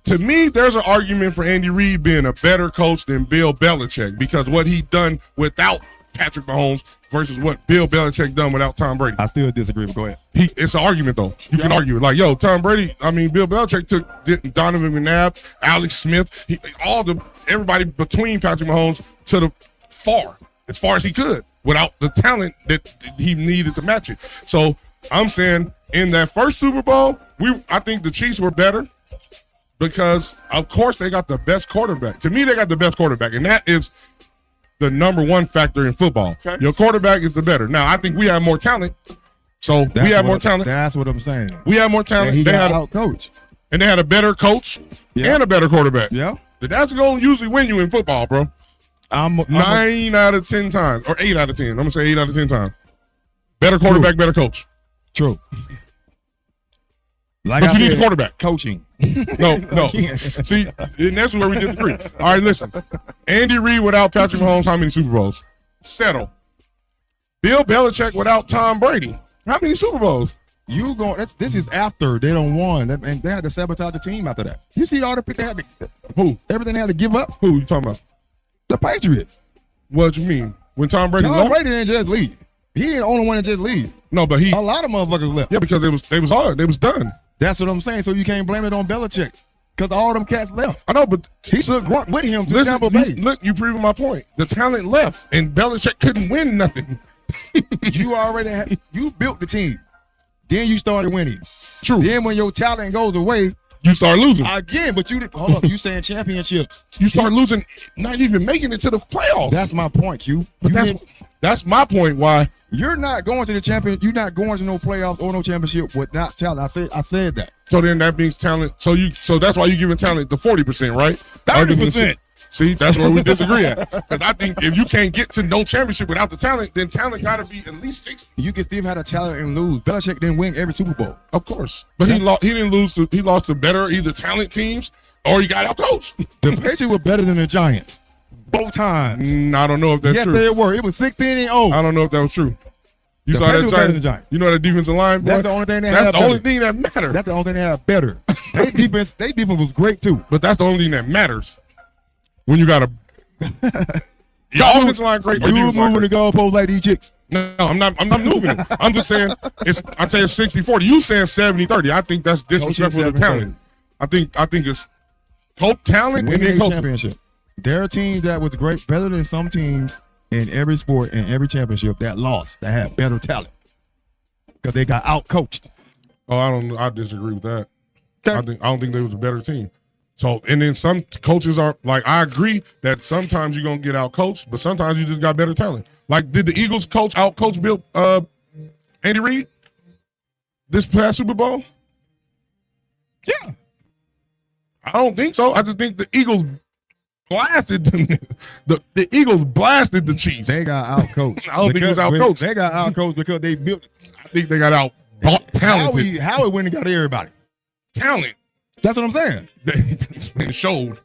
to me, there's an argument for Andy Reid being a better coach than Bill Belichick because what he done without Patrick Mahomes versus what Bill Belichick done without Tom Brady. I still disagree, but go ahead. It's an argument, though. You can argue. Like, Tom Brady, Bill Belichick took Donovan McNabb, Alex Smith, everybody between Patrick Mahomes to the as far as he could, without the talent that he needed to match it. So I'm saying in that first Super Bowl, I think the Chiefs were better because, of course, they got the best quarterback. To me, they got the best quarterback, and that is the number one factor in football. Okay. Your quarterback is the better. Now, I think we have more talent. So we have more talent. That's what I'm saying. We have more talent. And he got out coach. And they had a better coach and a better quarterback. Yeah. That's going to usually win you in football, bro. 9 out of 10 times, or 8 out of 10. I'm going to say 8 out of 10 times. Better quarterback, better coach. True. But you need a quarterback. Coaching. No. See, and that's where we disagree. All right, listen. Andy Reid without Patrick Mahomes, how many Super Bowls? Settle. Bill Belichick without Tom Brady. How many Super Bowls? This is after they don't won, and they had to sabotage the team after that. You see all the they had to, who? Everything they had to give up. Who you talking about? The Patriots. What you mean? When Tom Brady didn't just leave. He ain't the only one that just leave. No, but a lot of motherfuckers left. Yeah, because they was hard. They was done. That's what I'm saying. So you can't blame it on Belichick because all them cats left. I know, but he took Grunt with him to Tampa Bay. Look, you proving my point. The talent left, and Belichick couldn't win nothing. You built the team. Then you started winning. True. Then when your talent goes away, you start losing again. But hold up. You saying championships? You start losing, not even making it to the playoffs. That's my point, Q. But that's my point. Why you're not going to the champion? You're not going to no playoffs or no championship without talent. I said that. So then that means talent. So that's why you're giving talent the 40%, right? 30%. See, that's where we disagree at. Because I think if you can't get to no championship without the talent, then talent got to be at least 60. You can still have a talent and lose. Belichick didn't win every Super Bowl. Of course. But he didn't lose. He lost to better either talent teams or he got out coached. The Patriots were better than the Giants. Both times. I don't know if that's true. Yes, they were. It was 16-0. I don't know if that was true. You saw that Giants. You know that defensive line, boy? That's the only thing they have. That's the only thing that matters. That's the only thing they have better. Their defense was great too. But that's the only thing that matters. When you got your offensive line great. You moving the goalpost like these chicks. No, I'm not moving it. I'm just saying I tell you 60-40. You saying 70-30. I think that's disrespectful to talent. I think it's talent and then championship. There are teams that was great, better than some teams in every sport and every championship that lost, that had better talent. Because they got out coached. Oh, I disagree with that. I don't think they was a better team. So, and then some coaches are like, I agree that sometimes you're gonna get out coached, but sometimes you just got better talent. Like, did the Eagles out coach Bill Andy Reid this past Super Bowl? Yeah. I don't think so. I just think the Eagles blasted them. The Eagles blasted the Chiefs. They got out coached. I don't think it was out coached. They got out coached because they built. I think they got out talented. Howard went and got everybody. Talent. That's what I'm saying. It showed.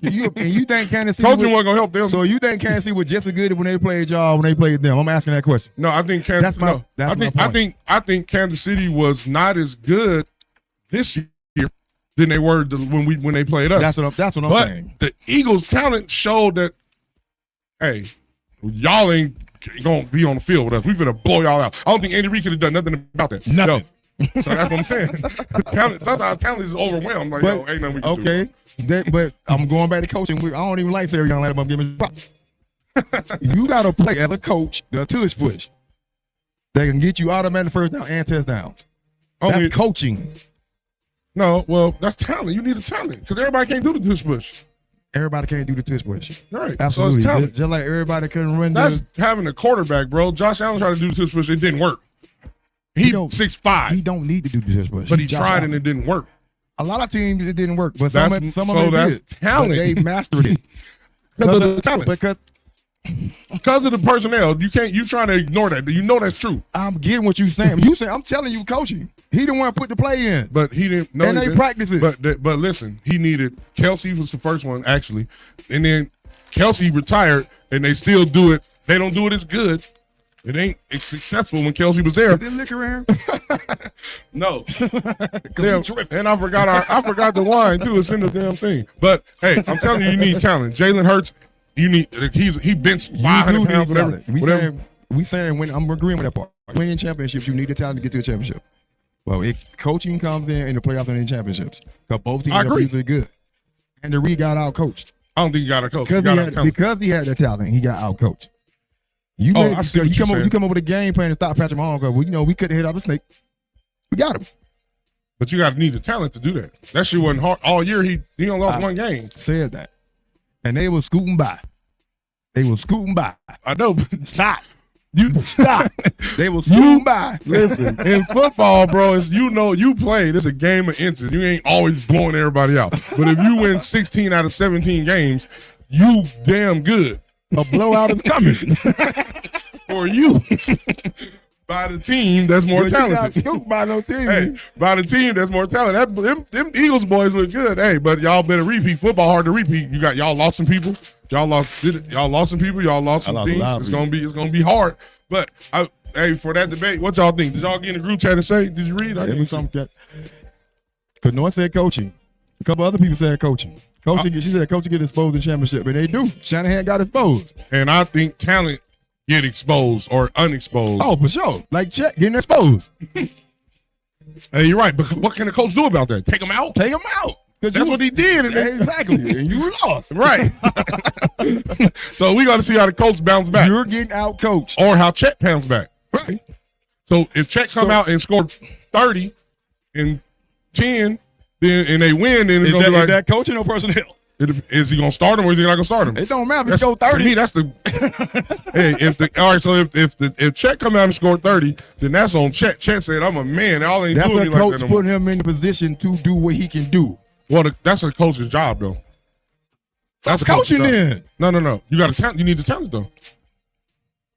You think Kansas City coaching wasn't gonna help them? So you think Kansas City was just as good when they played y'all when they played them? I'm asking that question. No, I think Kansas. I think Kansas City was not as good this year than they were when they played us. That's what I'm saying. The Eagles' talent showed that, hey, y'all ain't gonna be on the field with us. We finna blow y'all out. I don't think Andy Reid could have done nothing about that. Nothing. So that's what I'm saying. Sometimes talent is overwhelmed. Like, ain't nothing we can do. But I'm going back to coaching. I don't even like Sarah Young. Let him give me props. You got to play as a coach, the tush push. They can get you automatic first down and touchdowns. That's coaching. No, well, that's talent. You need a talent because everybody can't do the tush push. Everybody can't do the tush push. Right. Absolutely. So it's just like everybody couldn't run. That's having a quarterback, bro. Josh Allen tried to do the tush push. It didn't work. He's 6'5". He don't need to do the tush push. But he tried and it didn't work. A lot of teams it didn't work, but some of them did. Talent. But they mastered it. Because of the talent. Because of the personnel. You trying to ignore that. You know that's true. I'm getting what you're saying. I'm telling you, coaching. He didn't want to put the play in. But he didn't. No, and they practice it. But listen, he needed. Kelsey was the first one, actually. And then Kelsey retired, and they still do it. They don't do it as good. It ain't successful when Kelsey was there. Is it liquor here? No. And I forgot the wine too. It's in the damn thing. But hey, I'm telling you need talent. Jalen Hurts, he benched 500 pounds, whatever. We saying when I'm agreeing with that part. Winning championships, you need the talent to get to a championship. Well, coaching comes in the playoffs and in championships. Because both teams are usually good. And the Reid got out coached. I don't think he got a coach. Because he had the talent, he got out coached. You I see what you're saying. you come up with a game plan to stop Patrick Mahomes. Because we couldn't hit out the snake. We got him. But you got to need the talent to do that. That shit wasn't hard all year. He only lost one game. Said that, and they were scooting by. I know, but Stop. You stop. They will scooting by. Listen, in football, bro, it's you play. It's a game of inches. You ain't always blowing everybody out. But if you win 16 out of 17 games, you damn good. A blowout is coming For you. By the team that's more talented. By no team. Hey, by the team that's more talented. Them Eagles boys look good. Hey, but y'all better repeat. Football hard to repeat. Y'all lost some people. Y'all lost some people. Y'all lost some things. It's gonna be hard. But hey, for that debate, what y'all think? Did y'all get in the group chat and say? Did you read? It was something that because North said coaching. A couple other people said coaching. She said coaching get exposed in championship, and they do. Shanahan got exposed. And I think talent get exposed or unexposed. Oh, for sure. Like Chet getting exposed. Hey, you're right. But what can the coach do about that? Take him out? Take him out. That's what he did. Exactly. And you lost. Right. So we got to see how the coach bounce back. You're getting out coached. Or how Chet bounce back. Right. So if Chet come out and score 30 and 10, and they win, then it's going to be like that coaching or personnel. Is he gonna start him or is he not gonna start him? It don't matter. If he go 30. To me, that's the. Hey, all right. So if Chet come out and score 30, then that's on Chet. Chet said, "I'm a man. All ain't that's doing a me coach like that no more." putting him in the position to do what he can do. Well, that's a coach's job, though. That's coaching then. No. You got talent. You need the talent, though.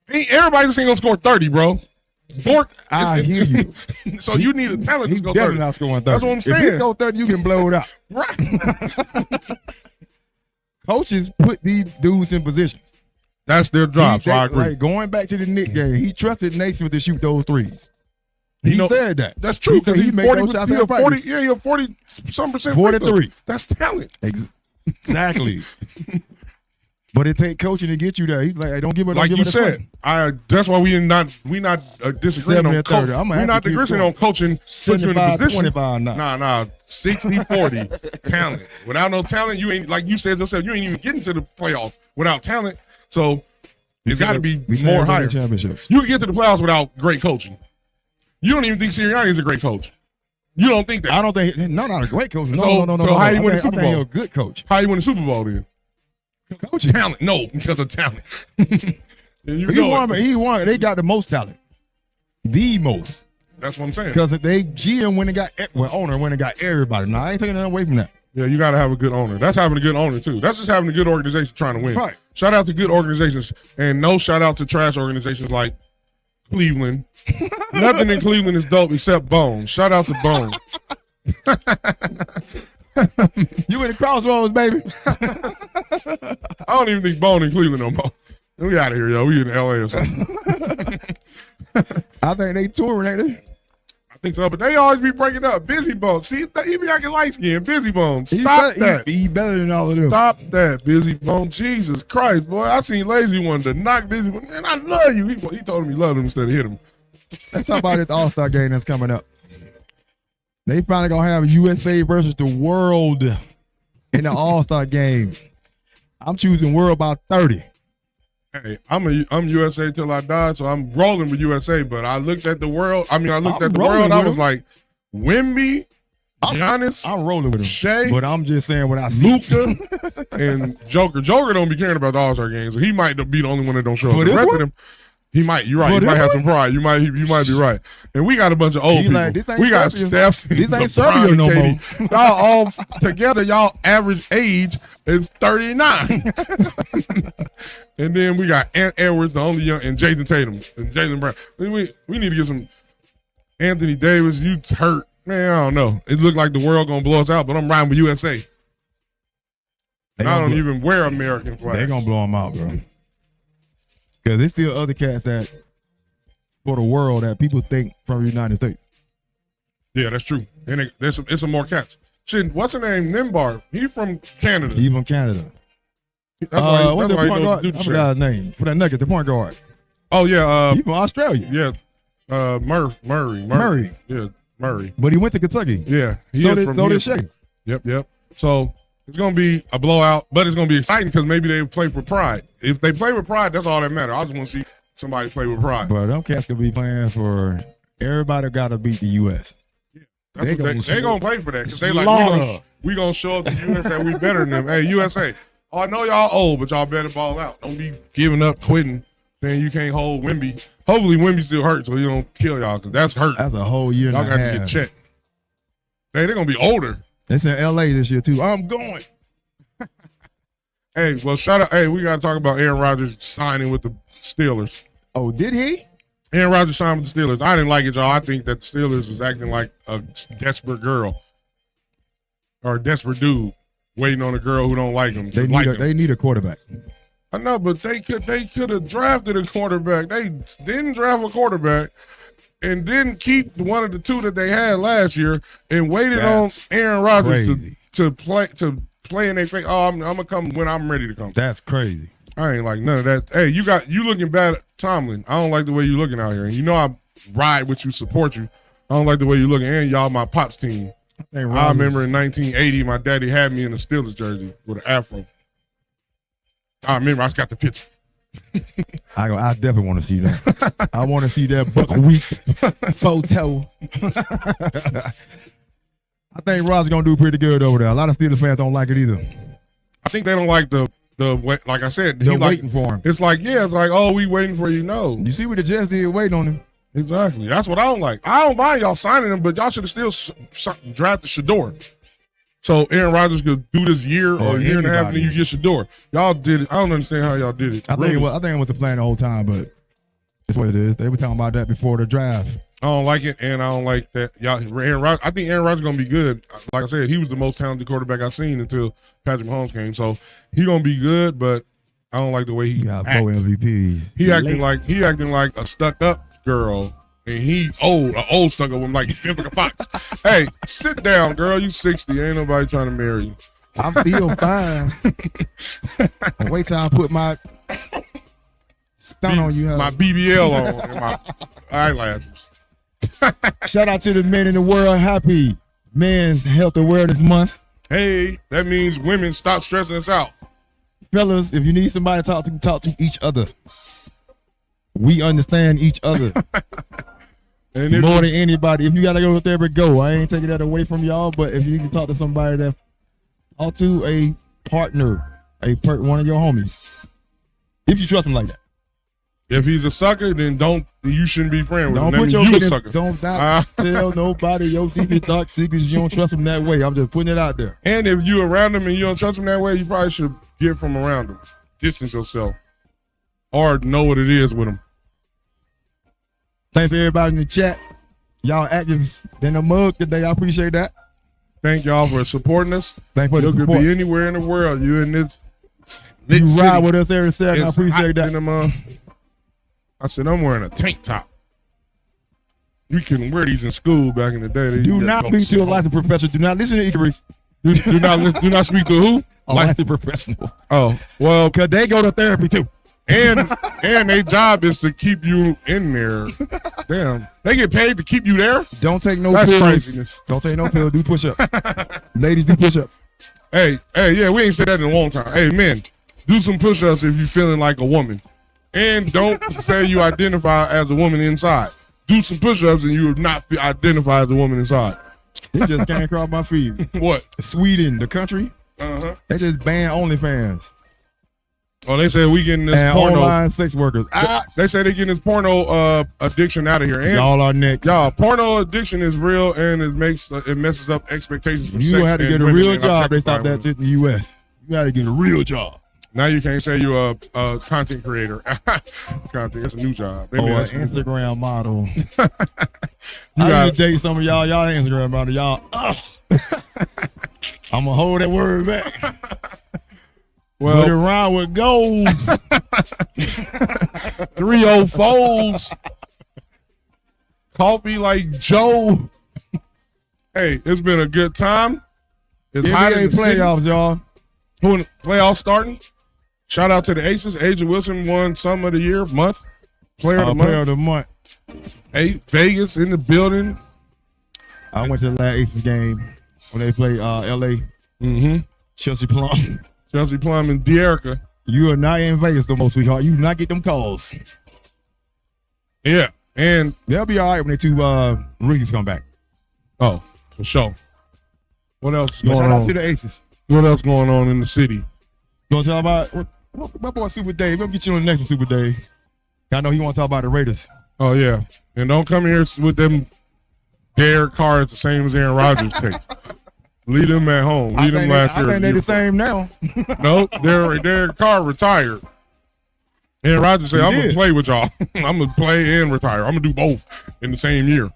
Everybody just ain't gonna score 30, bro. I hear you. So you need a talent to He's score 30. definitely not scoring 30. That's what I'm saying. If he go 30, you can blow it out. Right. Coaches put these dudes in positions. That's their job, so I agree. Like going back to the Knicks game, he trusted Naismith to shoot those threes. He said that. That's true because he made those shots. He a 40-some%. 43. That's talent. Exactly. But it take coaching to get you there. He's like, hey, don't give it. Like you said, that's why we not disagreeing on coaching. We're not disagreeing on coaching. 75-25 now. Nah, 60-40 talent. Without no talent, you ain't, like you said yourself, you ain't even getting to the playoffs without talent. So it's got to be more higher. Championships. You can get to the playoffs without great coaching. You don't even think Sirianni is a great coach. You don't think that? I don't think. No, not a great coach. No. So how you win the Super Bowl? I think he's a good coach. How you win the Super Bowl then? Coaching. Talent. No, because of talent. He won. They got the most talent. The most. That's what I'm saying. Because they GM went and got owner went and got everybody. Now I ain't taking nothing away from that. Yeah, you got to have a good owner. That's having a good owner too. That's just having a good organization trying to win. Right. Shout out to good organizations and no shout out to trash organizations like Cleveland. Nothing in Cleveland is dope except Bone. Shout out to Bone. You in the crossroads, baby. I don't even think Bone in Cleveland no more. We out of here, yo. We in LA or something. I think they touring, ain't they? I think so, but they always be breaking up. Busy Bone. See, he be acting light skin. Busy Bone. Stop that. He better than all of them. Stop that, Busy Bone. Jesus Christ, boy. I seen Lazy One to knock Busy Bone. Man, I love you. He told him he loved him instead of hit him. Let's talk about this All-Star game that's coming up. They finally gonna have USA versus the world in the All-Star game. I'm choosing world by 30. Hey, I'm USA till I die, so I'm rolling with USA. But I looked at the world. I was like, Wemby, Giannis, I'm rolling with him. Shea, but I'm just saying what I see. Luka, and Joker. Joker don't be caring about the All-Star games. So he might be the only one that don't show up. The rest of them, he might. You're right. He might have some pride. You might be right. And we got a bunch of old people. Like, we got Steph. This ain't Serbia no more. Y'all all together. Y'all average age is 39. And then we got Ant Edwards, the only young, and Jason Tatum and Jaylen Brown. We need to get some Anthony Davis. You hurt, man. I don't know. It looked like the world gonna blow us out, but I'm riding with USA. And I don't even wear American flag. They're gonna blow them out, bro. Because there's still other cats that for the world that people think from the United States. Yeah, that's true. And it's some more cats. Shit, what's her name? Nimbar. He from Canada. He from Canada. What's the point guard? I forgot his name. For that nugget, the point guard. Oh yeah. He from Australia. Yeah. Murray. Yeah, Murray. But he went to Kentucky. Yeah. So did Shea. Yep. So it's gonna be a blowout, but it's gonna be exciting because maybe they play for pride. If they play with pride, that's all that matters. I just want to somebody play with pride. But them cats could be playing for everybody. Got to beat the U.S. They gonna play for that because they like we gonna show up the U.S. that we better than them. Hey, USA. Oh, I know y'all old, but y'all better ball out. Don't be giving up, quitting, saying you can't hold Wemby. Hopefully Wemby still hurt so he don't kill y'all because that's hurt. That's a whole year. Y'all got to get checked. Hey, they're gonna be older. It's in L.A. this year too. I'm going. Hey, well, shout out. Hey, we got to talk about Aaron Rodgers signing with the Steelers. Oh, did he? Aaron Rodgers signed with the Steelers. I didn't like it, y'all. I think that the Steelers is acting like a desperate girl or a desperate dude waiting on a girl who don't like him. They need a quarterback. I know, but they could have drafted a quarterback. They didn't draft a quarterback and didn't keep one of the two that they had last year and waited on Aaron Rodgers to play in their face. Oh, I'm gonna come when I'm ready to come. That's crazy. I ain't like none of that. Hey, you looking bad at Tomlin. I don't like the way you looking out here. And you know I ride with you, support you. I don't like the way you looking. And y'all my pops team. I remember in 1980, my daddy had me in a Steelers jersey with an afro. I remember I got the picture. I definitely want to see that. I want to see that buckwheat photo. I think Rod's gonna do pretty good over there. A lot of Steelers fans don't like it either. I think they don't like the way. Like I said, they're waiting for him. It's like oh, we waiting for you. No, you see what the Jets did waiting on him. Exactly. That's what I don't like. I don't mind y'all signing him, but y'all should have still drafted Shador. So Aaron Rodgers could do this year or a year and a half, and then you get Shador. Y'all did it. I don't understand how y'all did it. I think it was the plan the whole time, but it's what it is. They were talking about that before the draft. I don't like it, and I don't like that. I think Aaron Rodgers is going to be good. Like I said, he was the most talented quarterback I've seen until Patrick Mahomes came. So he's going to be good, but I don't like the way he got 4 MVPs. He acting like a stuck-up girl, and he old stuck-up woman, like he feels like a fox. Hey, sit down, girl. You 60. Ain't nobody trying to marry you. I feel fine. Wait till I put my stun on you. My BBL on and my eyelashes. Shout out to the men in the world. Happy Men's Health Awareness Month. Hey, that means women stop stressing us out. Fellas, if you need somebody to talk to each other. We understand each other. And more than anybody. If you got to go to therapy, go. I ain't taking that away from y'all, but if you can talk to somebody that talk to a partner, one of your homies. If you trust him like that. If he's a sucker, then you shouldn't be friends with him. Don't put your business. Sucker. Don't tell nobody your deepest dark secrets. You don't trust him that way. I'm just putting it out there. And if you around him and you don't trust him that way, you probably should get from around him. Distance yourself. Or know what it is with him. Thanks for everybody in the chat. Y'all active in the mug today. I appreciate that. Thank y'all for supporting us. Thank you for the support. You could be anywhere in the world. You in this you ride with us every Saturday. I appreciate that. I said, I'm wearing a tank top. You couldn't wear these in school back in the day. Do not speak to a licensed professional. Do not listen to Icarus. Do not speak to who? A licensed professional. Oh, well. Because they go to therapy too. And their job is to keep you in there. Damn. They get paid to keep you there? Don't take no pills. That's craziness. Don't take no pills. Do push-up. Ladies, do push-up. Hey, yeah, we ain't said that in a long time. Hey, men, do some push-ups if you're feeling like a woman. And don't say you identify as a woman inside. Do some push-ups and you will not identify as a woman inside. It just came across my feed. What? Sweden, the country. They just banned OnlyFans. Oh, they said we getting this and porno. Online sex workers. They say they getting this porno addiction out of here. And y'all are next. Y'all, porno addiction is real and it messes up expectations for sex. You had to get a real job. They stopped that shit in the U.S. You got to get a real job. Now you can't say you're a content creator. That's a new job. Maybe an Instagram model. I need to date some of y'all. Y'all Instagram model. Y'all. I'm going to hold that word back. Well, put it around with goals. 304s. Coffee like Joe. Hey, it's been a good time. It's hot in the playoffs, y'all. When playoffs starting. Shout out to the Aces. Asia Wilson won Summer of the Year, Player of the Month. Hey, Vegas in the building. I went to the last Aces game when they played L.A. Chelsea Plum and De'Erica. You are not in Vegas the most, sweetheart. You do not get them calls. Yeah, and they'll be all right when they two rookies come back. Oh, for sure. What else is Shout going out on? to the Aces. What else going on in the city? You want to talk about my boy Super Dave? We'll get you on the next one, Super Dave. I know he want to talk about the Raiders. Oh, yeah. And don't come here with them Derek Carr the same as Aaron Rodgers take. Leave them at home. Leave them last year. I think they're the same now. No, Derek Carr retired. Aaron Rodgers said, I'm going to play with y'all. I'm going to play and retire. I'm going to do both in the same year.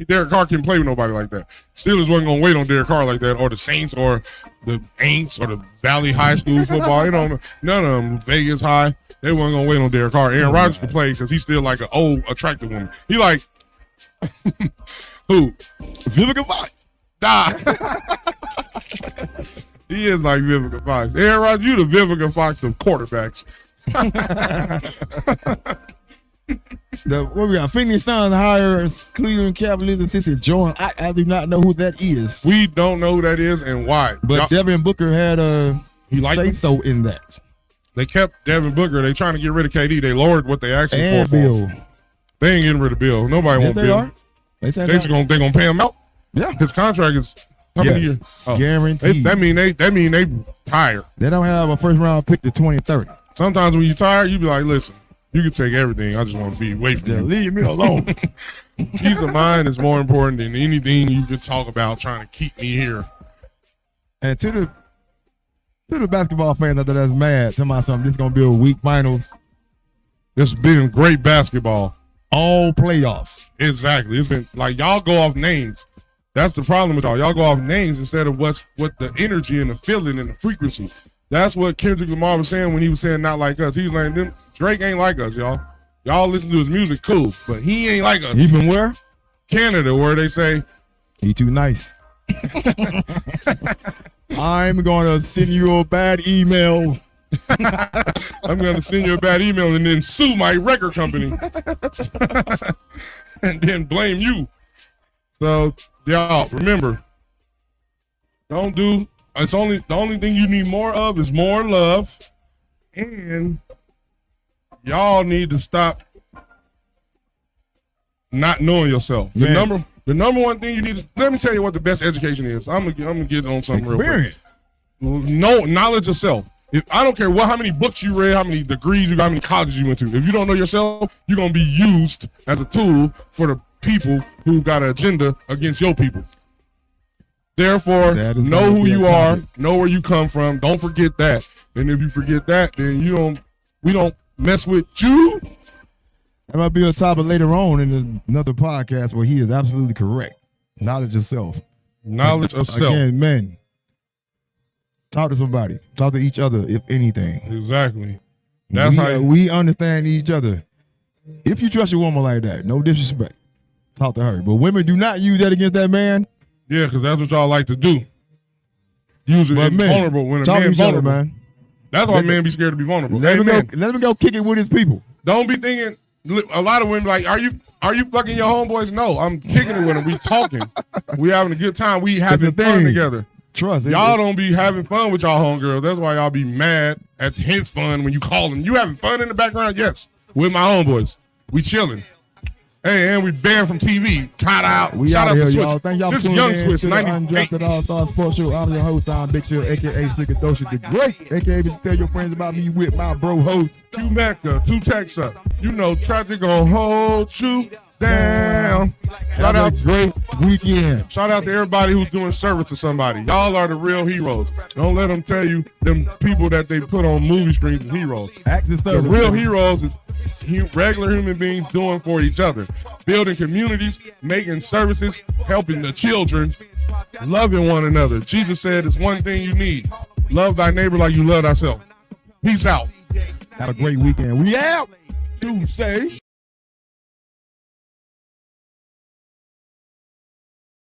Derek Carr can't play with nobody like that. Steelers wasn't going to wait on Derek Carr like that, or the Saints, or the Aints, or the Valley High School football. You know, none of them, Vegas High, they wasn't going to wait on Derek Carr. Aaron Rodgers could play because he's still like an old, attractive woman. He like, who? Vivica Fox. Nah. He is like Vivica Fox. Aaron Rodgers, you the Vivica Fox of quarterbacks. What we got? Phoenix Suns hires Cleveland Cavaliers assistant Jordan. I do not know who that is. We don't know who that is and why. But Devin Booker had a say-so in that. They kept Devin Booker. They trying to get rid of KD. They lowered what they actually and for. Bill. They ain't getting rid of Bill. Nobody wants Bill. Are. They gonna pay him out. Yeah, his contract is how many years? Guaranteed. That mean they tired. They don't have a first round pick to 2030. Sometimes when you tired, you be like, listen, you can take everything. I just want to be away from you. Leave me alone. Peace of mind is more important than anything you can talk about trying to keep me here. And to the basketball fans that's mad, tell me something. This is gonna be a weak finals. It's been great basketball. All playoffs. Exactly. It's been like y'all go off names. That's the problem with y'all. Y'all go off names instead of what the energy and the feeling and the frequency. That's what Kendrick Lamar was saying when he was saying not like us. He was like, Drake ain't like us, y'all. Y'all listen to his music, cool, but he ain't like us. Even where? Canada, where they say he too nice. I'm gonna send you a bad email. I'm gonna send you a bad email and then sue my record company. And then blame you. So y'all remember, the only thing you need more of is more love, and y'all need to stop not knowing yourself. The number one thing you need to, let me tell you what the best education is. I'm gonna get on something real quick. No knowledge of self. I don't care how many books you read, how many degrees you got, how many colleges you went to. If you don't know yourself, you're gonna be used as a tool for the people who got an agenda against your people. Therefore, know who you are, know where you come from. Don't forget that. And if you forget that, then we don't mess with you. That might be a topic later on in another podcast where he is absolutely correct. Knowledge of self. Knowledge of self. Again, men. Talk to somebody. Talk to each other, if anything. Exactly. We understand each other. If you trust a woman like that, no disrespect, talk to her. But women do not use that against that man. Yeah, because that's what y'all like to do. Use it vulnerable when a man vulnerable. Man. That's why men be scared to be vulnerable. Let him go kick it with his people. Don't be thinking. A lot of women like, are you fucking your homeboys? No, I'm kicking it with them. We talking. We having a good time. We having fun together. Trust y'all don't be having fun with y'all homegirls. That's why y'all be mad at his fun when you call them. You having fun in the background? Yes, with my homeboys. We chilling. Hey, and we banned from TV. Cut out. We Shout out here, to Twitch. y'all. Thank y'all this for Young tuning Twitch in to the 98. Undrafted Allstarz Sports Show. I'm your host, I'm Big Chill, a.k.a. Sugar Dosha the Great, a.k.a. Tell your friends about me with my bro host. Two Mecca, two Texas. You know, traffic gonna hold you down. Shout out, great weekend. Shout out to everybody who's doing service to somebody. Y'all are the real heroes. Don't let them tell you them people that they put on movie screens as heroes. The real heroes is regular human beings doing for each other, building communities, making services, helping the children, loving one another. Jesus said it's one thing you need: love thy neighbor like you love thyself. Peace out. Have a great weekend. We out. Tuesday.